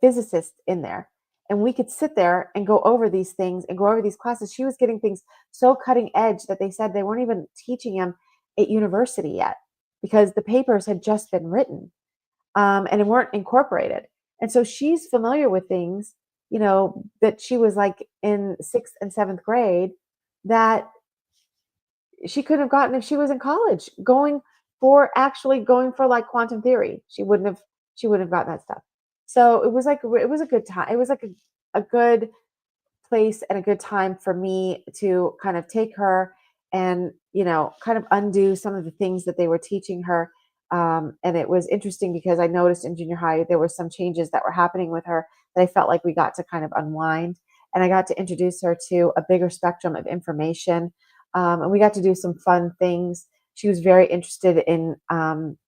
physicists in there. And we could sit there and go over these things and go over these classes. She was getting things so cutting edge that they said they weren't even teaching him at university yet because the papers had just been written and it weren't incorporated. And so she's familiar with things, that she was like in sixth and seventh grade that she couldn't have gotten if she was in college actually going for like quantum theory. She wouldn't have gotten that stuff. So it was a good time. It was like a good place and a good time for me to kind of take her and kind of undo some of the things that they were teaching her. And it was interesting because I noticed in junior high there were some changes that were happening with her that I felt like we got to kind of unwind, and I got to introduce her to a bigger spectrum of information, and we got to do some fun things. She was very interested in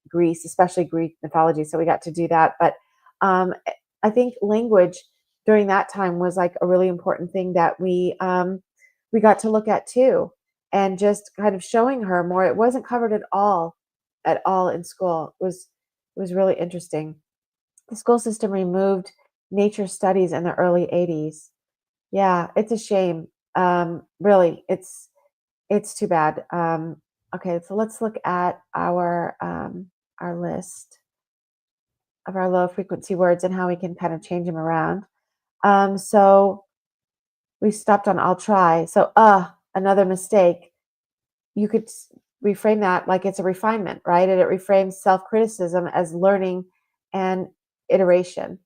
Greece, especially Greek mythology, so we got to do that. But I think language during that time was like a really important thing that we got to look at too, and just kind of showing her more. It wasn't covered at all in school. It was really interesting. The school system removed nature studies in the early 80s. Yeah, it's a shame. Really, it's too bad. Okay, so let's look at our list of our low frequency words and how we can kind of change them around. So we stopped on I'll try. So another mistake. You could reframe that like it's a refinement, right? And it reframes self-criticism as learning and iteration.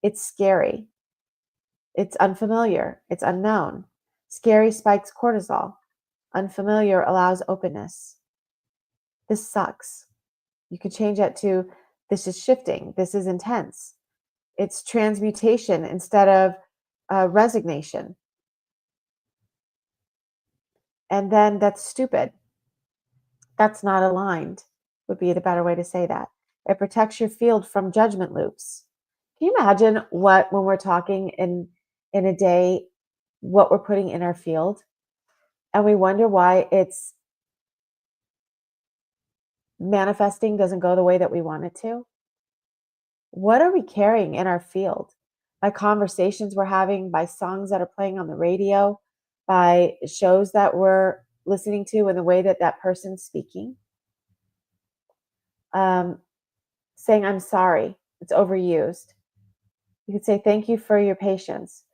It's scary. It's unfamiliar. It's unknown. Scary spikes cortisol. Unfamiliar allows openness. This sucks. You could change that to this is shifting. This is intense. It's transmutation instead of resignation. And then that's stupid. That's not aligned, would be the better way to say that. It protects your field from judgment loops. Can you imagine when we're talking in a day, what we're putting in our field? And we wonder why it's manifesting doesn't go the way that we want it to. What are we carrying in our field? By conversations we're having, by songs that are playing on the radio, by shows that we're listening to, and the way that that person's speaking. Saying I'm sorry, it's overused. You could say thank you for your patience.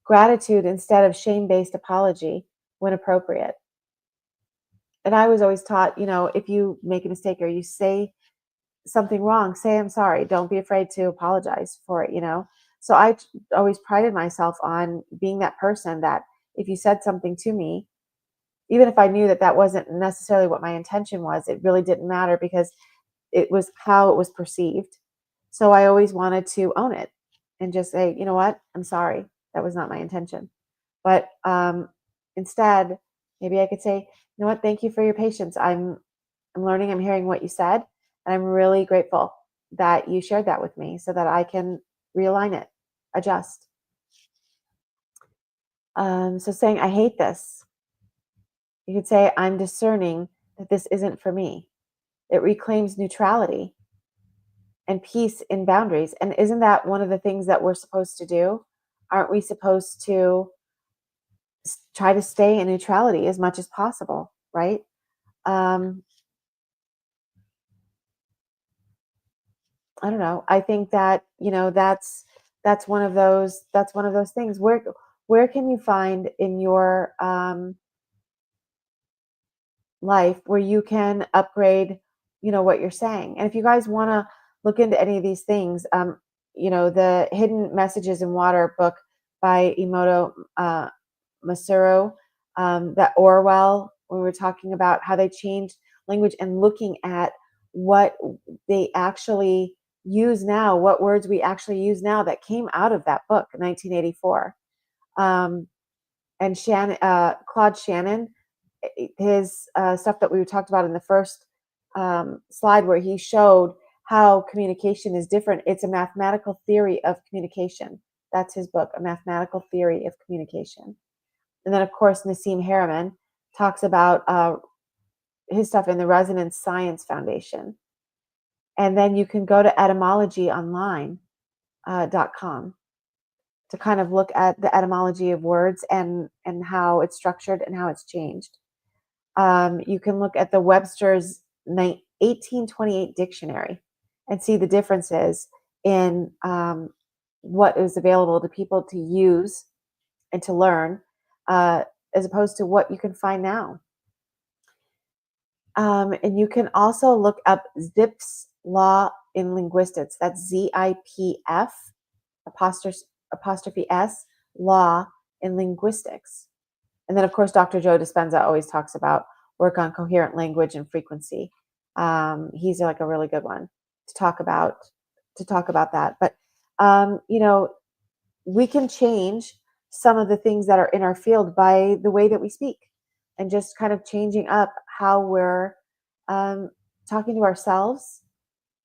Gratitude instead of shame-based apology when appropriate. And I was always taught, if you make a mistake or you say something wrong, say I'm sorry. Don't be afraid to apologize for it. So I always prided myself on being that person that if you said something to me, even if I knew that that wasn't necessarily what my intention was, it really didn't matter because it was how it was perceived. So I always wanted to own it and just say, you know what, I'm sorry. That was not my intention. But instead, maybe I could say, you know what, thank you for your patience. I'm learning, I'm hearing what you said, and I'm really grateful that you shared that with me so that I can realign it, adjust. So saying, I hate this. You could say, I'm discerning that this isn't for me. It reclaims neutrality and peace in boundaries. And isn't that one of the things that we're supposed to do? Aren't we supposed to try to stay in neutrality as much as possible, right? I don't know. I think that, that's one of those things. Where can you find in your life where you can upgrade what you're saying. And if you guys want to look into any of these things, the Hidden Messages in Water book by Emoto Masuro, that Orwell, when we were talking about how they changed language and looking at what they actually use now, what words we actually use now that came out of that book in 1984. And Claude Shannon, his stuff that we talked about in the first slide, where he showed how communication is different. It's a mathematical theory of communication. That's his book, A Mathematical Theory of Communication. And then, of course, Nassim Haramein talks about his stuff in the Resonance Science Foundation. And then you can go to etymologyonline.com to kind of look at the etymology of words and how it's structured and how it's changed. You can look at the Webster's 1828 dictionary and see the differences in what is available to people to use and to learn, as opposed to what you can find now. And you can also look up Zipf's Law in Linguistics. That's ZIPF apostrophe S, Law in Linguistics. And then, of course, Dr. Joe Dispenza always talks about work on coherent language and frequency. He's like a really good one to talk about that. But we can change some of the things that are in our field by the way that we speak, and just kind of changing up how we're talking to ourselves,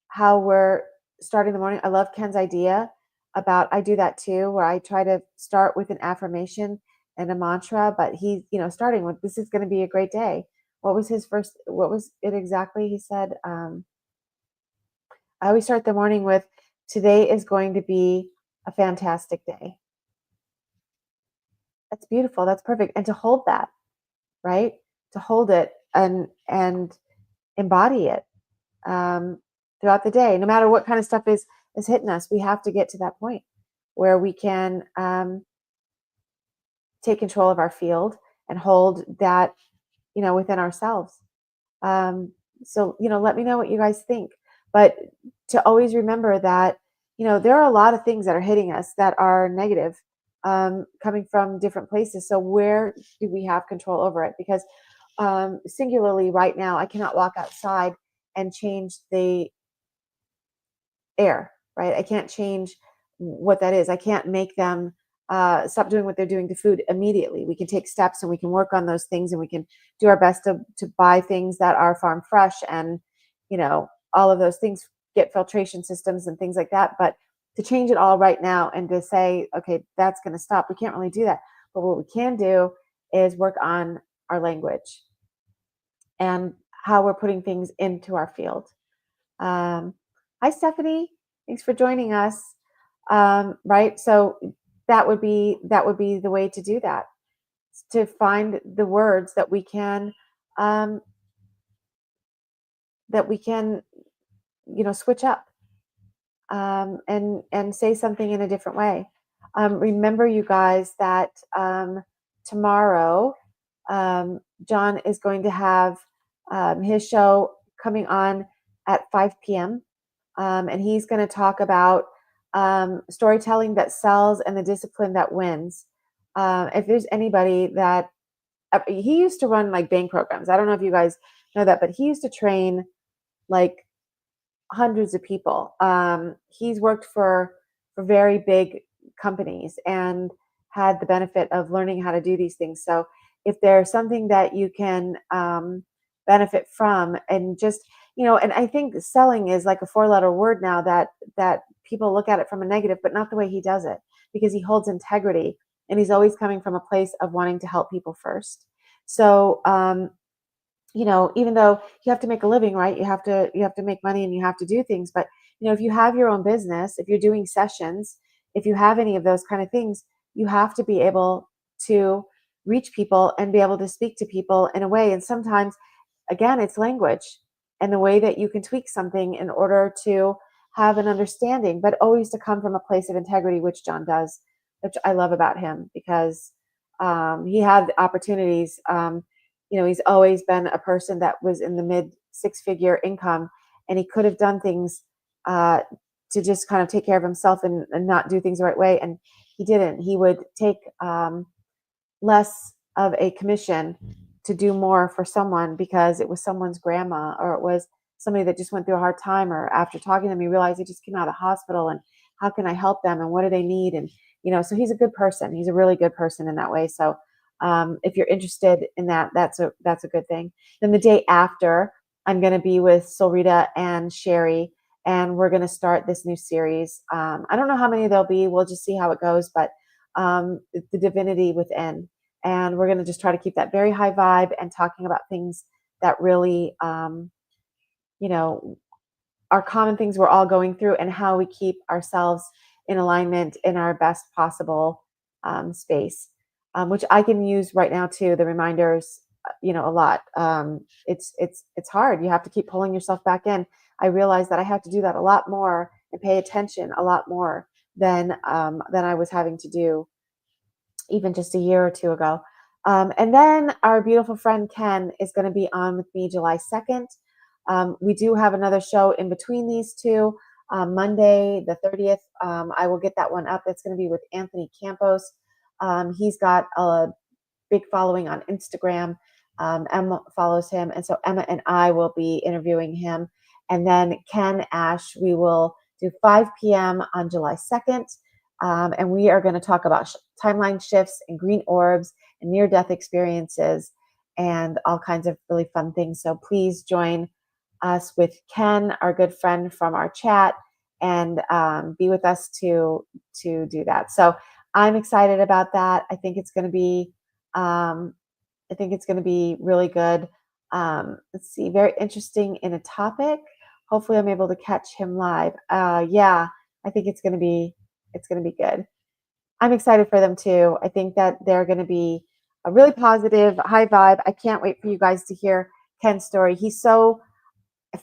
how we're starting the morning. I love Ken's idea about, I do that too, where I try to start with an affirmation and a mantra, but he's, starting with, this is going to be a great day. What was it exactly? He said, I always start the morning with, today is going to be a fantastic day. That's beautiful. That's perfect. And to hold that, right? To hold it and embody it throughout the day, no matter what kind of stuff is hitting us. We have to get to that point where we can take control of our field and hold that, within ourselves. So, let me know what you guys think. But to always remember that, there are a lot of things that are hitting us that are negative, coming from different places. So where do we have control over it? Because singularly right now, I cannot walk outside and change the air, right? I can't change what that is. I can't make them stop doing what they're doing to food immediately. We can take steps and we can work on those things, and we can do our best to buy things that are farm fresh, and all of those things, get filtration systems and things like that. But to change it all right now and to say, okay, that's going to stop, we can't really do that. But what we can do is work on our language and how we're putting things into our field. Hi, Stephanie. Thanks for joining us. Right. So that would be the way to do that, to find the words that we can switch up, and say something in a different way. Remember, you guys, that tomorrow John is going to have his show coming on at 5 p.m. And he's going to talk about storytelling that sells and the discipline that wins. If there's anybody that he used to run like bank programs, I don't know if you guys know that, but he used to train like hundreds of people. He's worked for very big companies and had the benefit of learning how to do these things. So if there's something that you can benefit from, and just, and I think selling is like a 4-letter word now that people look at it from a negative, but not the way he does it, because he holds integrity and he's always coming from a place of wanting to help people first. So, even though you have to make a living, right? You have to make money and you have to do things. But, if you have your own business, if you're doing sessions, if you have any of those kind of things, you have to be able to reach people and be able to speak to people in a way. And sometimes, again, it's language and the way that you can tweak something in order to have an understanding, but always to come from a place of integrity, which John does, which I love about him, because he had opportunities he's always been a person that was in the mid six-figure income, and he could have done things uh, to just kind of take care of himself and not do things the right way. And he didn't. He would take less of a commission to do more for someone because it was someone's grandma, or it was somebody that just went through a hard time, or after talking to them, he realized they just came out of the hospital, and how can I help them, and what do they need? And, so he's a good person. He's a really good person in that way. So if you're interested in that, that's a good thing. Then the day after, I'm going to be with Solrita and Sherry, and we're going to start this new series. I don't know how many there'll be. We'll just see how it goes, but the divinity within. And we're going to just try to keep that very high vibe and talking about things that really, you know, are common things we're all going through, and how we keep ourselves in alignment in our best possible space, which I can use right now too. The reminders, a lot. It's hard. You have to keep pulling yourself back in. I realize that I have to do that a lot more and pay attention a lot more than I was having to do even just a year or two ago. And then our beautiful friend Ken is going to be on with me July 2nd. We do have another show in between these two. Monday, the 30th, I will get that one up. It's going to be with Anthony Campos. He's got a big following on Instagram. Emma follows him. And so Emma and I will be interviewing him. And then Ken Ash, we will do 5 p.m. on July 2nd. And we are going to talk about timeline shifts and green orbs and near-death experiences and all kinds of really fun things. So please join us with Ken, our good friend from our chat, and be with us to do that. So I'm excited about that. I think it's going to be really good. Let's see, very interesting in a topic. Hopefully I'm able to catch him live. Yeah, I think it's going to be good. I'm excited for them too. I think that they're going to be a really positive, high vibe. I can't wait for you guys to hear Ken's story. He's so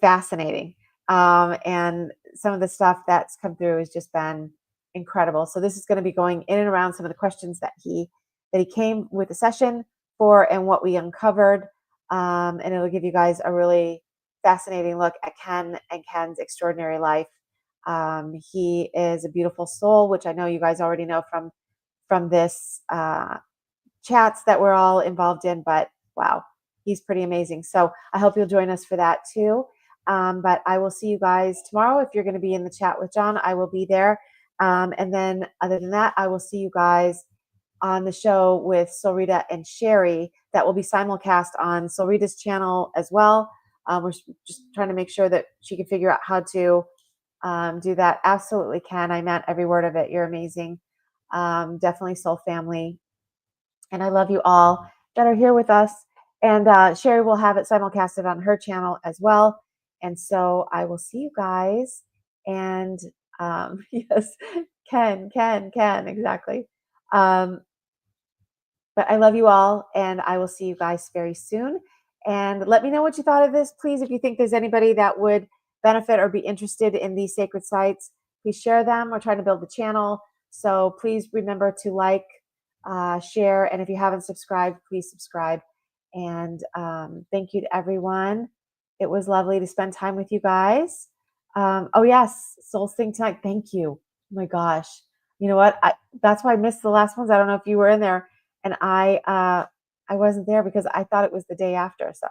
fascinating. And some of the stuff that's come through has just been incredible. So this is going to be going in and around some of the questions that he came with the session for and what we uncovered. And it'll give you guys a really fascinating look at Ken and Ken's extraordinary life. He is a beautiful soul, which I know you guys already know from this chats that we're all involved in, but wow, he's pretty amazing. So I hope you'll join us for that too. But I will see you guys tomorrow. If you're going to be in the chat with John, I will be there. And then other than that, I will see you guys on the show with Solrita and Sherry that will be simulcast on Solrita's channel as well. We're just trying to make sure that she can figure out how to do that. Absolutely can. I meant every word of it. You're amazing. Definitely soul family. And I love you all that are here with us. And Sherry will have it simulcasted on her channel as well. And so I will see you guys. And yes, Ken, exactly. But I love you all, and I will see you guys very soon. And let me know what you thought of this, please. If you think there's anybody that would benefit or be interested in these sacred sites, please share them. We're trying to build the channel. So please remember to like, share, and if you haven't subscribed, please subscribe. And thank you to everyone. It was lovely to spend time with you guys. Oh yes, Soul Sing tonight. Thank you. Oh my gosh. You know what? That's why I missed the last ones. I don't know if you were in there, and I wasn't there because I thought it was the day after. So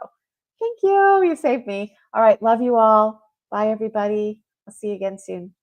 thank you. You saved me. All right. Love you all. Bye, everybody. I'll see you again soon.